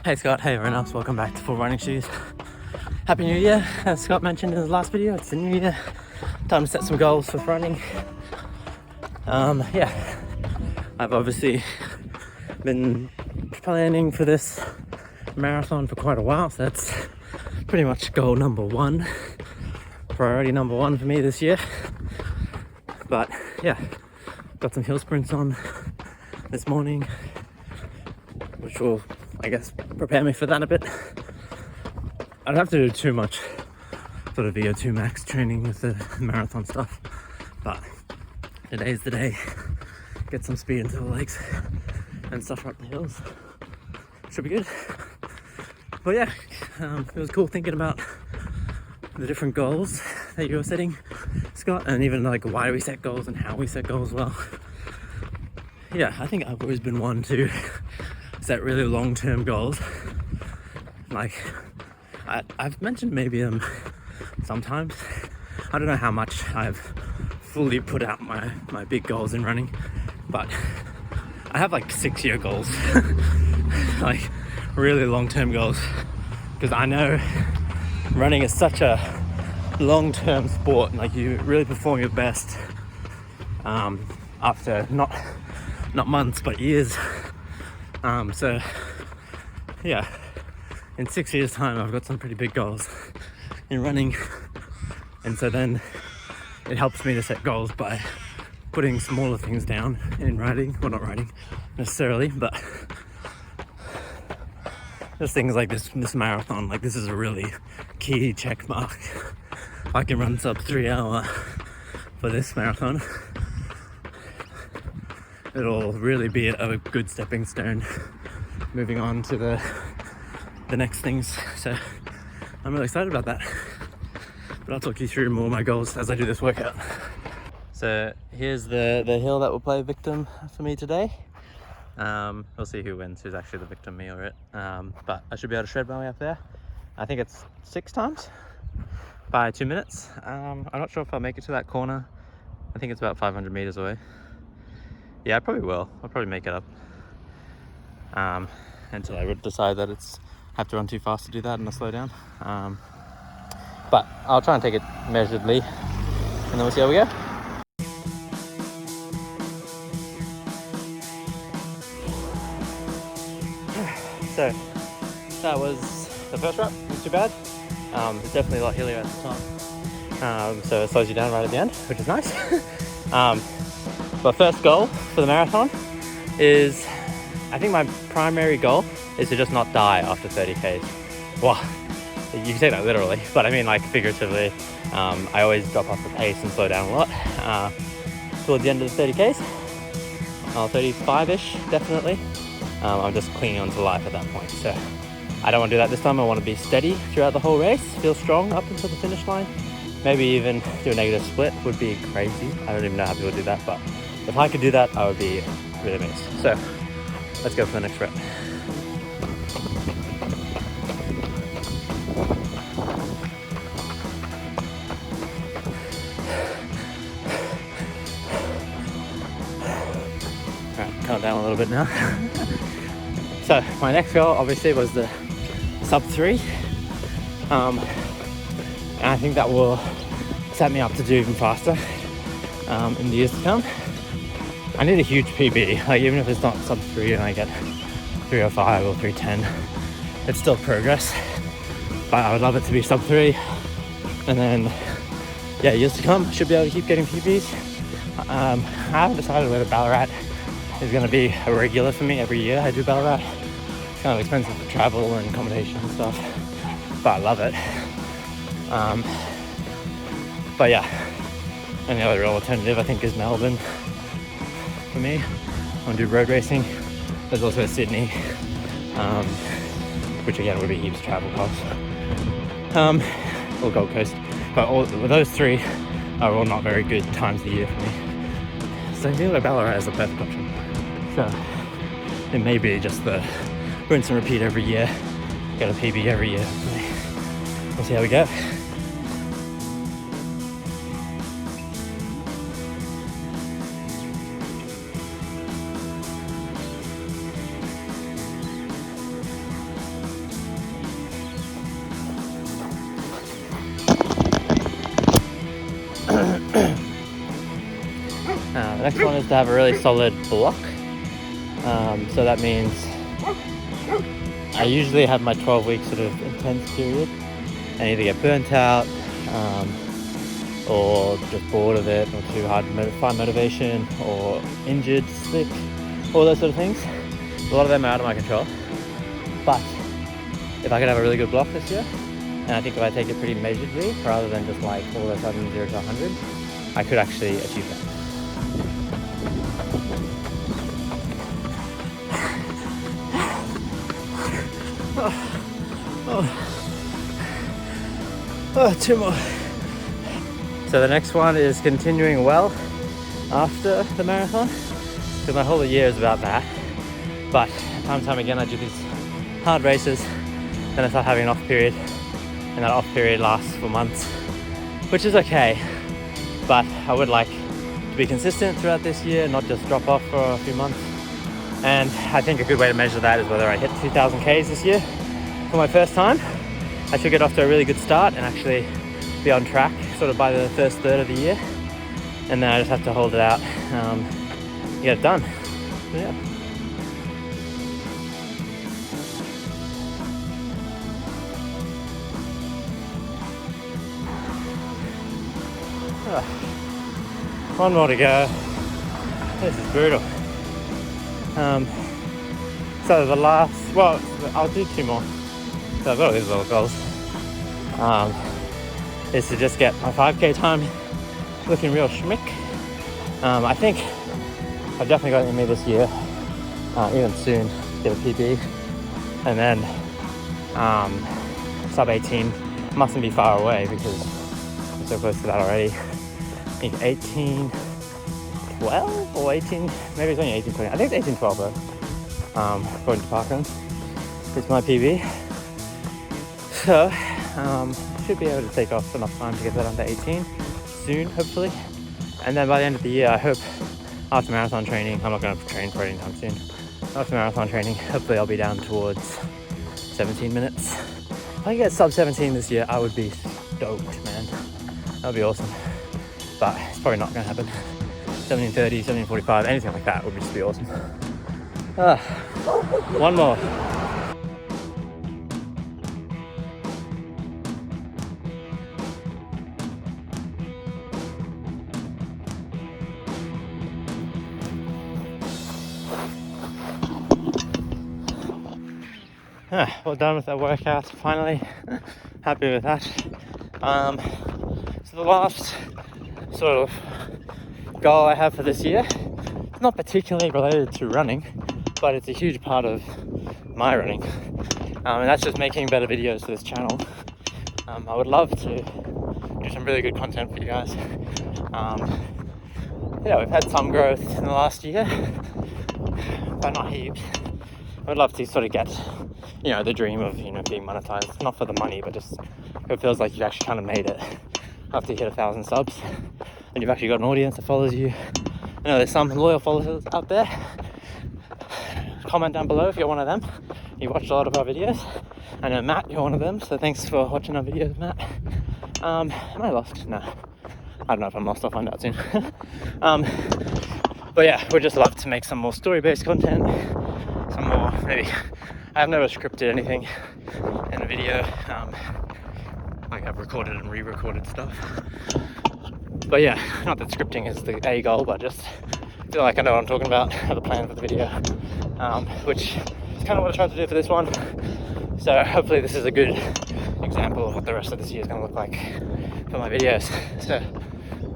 Hey Scott, hey everyone else, welcome back to Full Running Shoes. Happy New Year. As Scott mentioned in his last video, it's the new year. Time to set some goals for running. I've obviously been planning for this marathon for quite a while, so that's pretty much goal number one, priority number one for me this year. But yeah, got some hill sprints on this morning, which will, I guess, prepare me for that a bit. I don't have to do too much sort of VO2 max training with the marathon stuff, but today's the day. Get some speed into the legs and suffer up the hills. Should be good. But yeah, it was cool thinking about the different goals that you were setting, Scott, and even like why we set goals and how we set goals well. Yeah, I think I've always been one to set really long-term goals. Like, I've mentioned maybe sometimes. I don't know how much I've fully put out my big goals in running, but I have like 6-year goals, like really long-term goals, because I know running is such a long-term sport. Like, you really perform your best after not months but years. So yeah, in 6 years time I've got some pretty big goals in running, and so then it helps me to set goals by putting smaller things down in writing. Well, not writing necessarily, but just things like this marathon. Like, this is a really key check mark. If I can run sub 3 hour for this marathon, it'll really be a good stepping stone moving on to the next things. So I'm really excited about that, but I'll talk you through more of my goals as I do this workout. So here's the hill that will play victim for me today. We'll see who wins, who's actually the victim, me or it. But I should be able to shred my way up there. I think it's 6 times by 2 minutes. I'm not sure if I'll make it to that corner. I think it's about 500 meters away. Yeah, I probably will. I'll probably make it up until I decide that it's have to run too fast to do that and I'll slow down. But I'll try and take it measuredly, and then we'll see how we go. So that was the first rep. Not too bad. It's definitely a lot hillier at the top, so it slows you down right at the end, which is nice. But first goal for the marathon is, I think my primary goal is to just not die after 30 Ks. Well, you can say that literally, but I mean like figuratively. I always drop off the pace and slow down a lot towards the end of the 30 Ks. 35-ish, definitely. I'm just clinging on to life at that point. So I don't want to do that this time. I want to be steady throughout the whole race, feel strong up until the finish line. Maybe even do a negative split would be crazy. I don't even know how people do that, but if I could do that, I would be really amazed. So let's go for the next rep. Alright, calm down a little bit now. So my next goal obviously was the sub 3. And I think that will set me up to do even faster in the years to come. I need a huge PB, like even if it's not sub 3 and I get 305 or 310, it's still progress. But I would love it to be sub 3, and then yeah, years to come, should be able to keep getting PBs. I haven't decided whether Ballarat is going to be a regular for me every year. I do Ballarat. It's kind of expensive for travel and accommodation and stuff, but I love it. But yeah, and the other real alternative I think is Melbourne for me. I want to do road racing. There's also Sydney, which again would be heaps of travel costs, or Gold Coast. But all those three are all not very good times of the year for me. So I feel like Ballarat is the perfect option. So it may be just the rinse and repeat every year, get a PB every year. We'll see how we go. next one is to have a really solid block. So that means I usually have my 12-week sort of intense period and either get burnt out or just bored of it, or too hard to find motivation, or injured, sick, all those sort of things. A lot of them are out of my control. But if I could have a really good block this year, and I think if I take it pretty measuredly, rather than just like all of a sudden 0 to 100, I could actually achieve that. Two more. So the next one is continuing well after the marathon, because my whole year is about that. But time and time again I do these hard races, then I start having an off period, and that off period lasts for months, which is okay. But I would like to be consistent throughout this year, not just drop off for a few months. And I think a good way to measure that is whether I hit 2,000 Ks this year for my first time. I should get off to a really good start and actually be on track sort of by the first third of the year, and then I just have to hold it out, get it done. So, yeah. One more to go. This is brutal. So the last, well, I'll do 2 more. So I've got all these little goals. Is to just get my 5K time looking real schmick. I think I've definitely got it in me this year, even soon, get a PB. And then sub 18 mustn't be far away because I'm so close to that already. I think 18:12 or 18, maybe it's only 18:20. I think it's 18:12 though, according to Parkland. It's my PB. So, should be able to take off enough time to get that under 18 soon, hopefully. And then by the end of the year, I hope after marathon training, I'm not going to train for it anytime soon. After marathon training, hopefully I'll be down towards 17 minutes. If I get sub 17 this year, I would be stoked, man. That would be awesome. But it's probably not going to happen. 17:30, 17:45, anything like that would just be awesome. One more. Well done with that workout, finally. Happy with that. So the last sort of goal I have for this year, it's not particularly related to running, but it's a huge part of my running. And that's just making better videos for this channel. I would love to do some really good content for you guys. Yeah, we've had some growth in the last year, but not heaps. I would love to sort of get, the dream of, being monetized, not for the money, but just it feels like you've actually kind of made it after you hit 1,000 subs and you've actually got an audience that follows you. I know there's some loyal followers out there. Comment down below if you're one of them. You watched a lot of our videos. I know Matt, you're one of them, so thanks for watching our videos, Matt. Am I lost? No. I don't know if I'm lost, I'll find out soon. But yeah, we'd just love to make some more story-based content. Some more, maybe, I've never scripted anything in a video. Like I've recorded and re-recorded stuff. But yeah, not that scripting is the A goal, but just feel like I know what I'm talking about, have a plan for the video, which is kind of what I tried to do for this one. So hopefully this is a good example of what the rest of this year is going to look like for my videos. So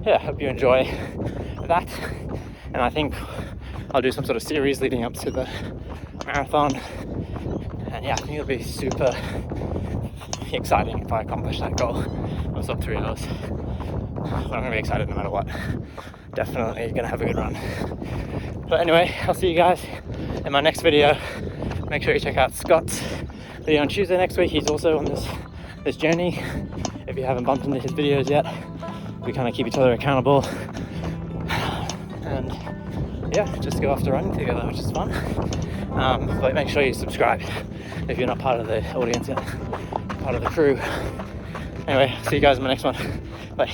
yeah, hope you enjoy that. And I think I'll do some sort of series leading up to the marathon. And yeah, I think it'll be super exciting if I accomplish that goal of sub 3 hours. But I'm going to be excited no matter what. Definitely going to have a good run. But anyway, I'll see you guys in my next video. Make sure you check out Scott's video on Tuesday next week. He's also on this journey. If you haven't bumped into his videos yet, we kind of keep each other accountable. And yeah, just go after running together, which is fun. But make sure you subscribe if you're not part of the audience yet, part of the crew. Anyway, see you guys in my next one. Bye.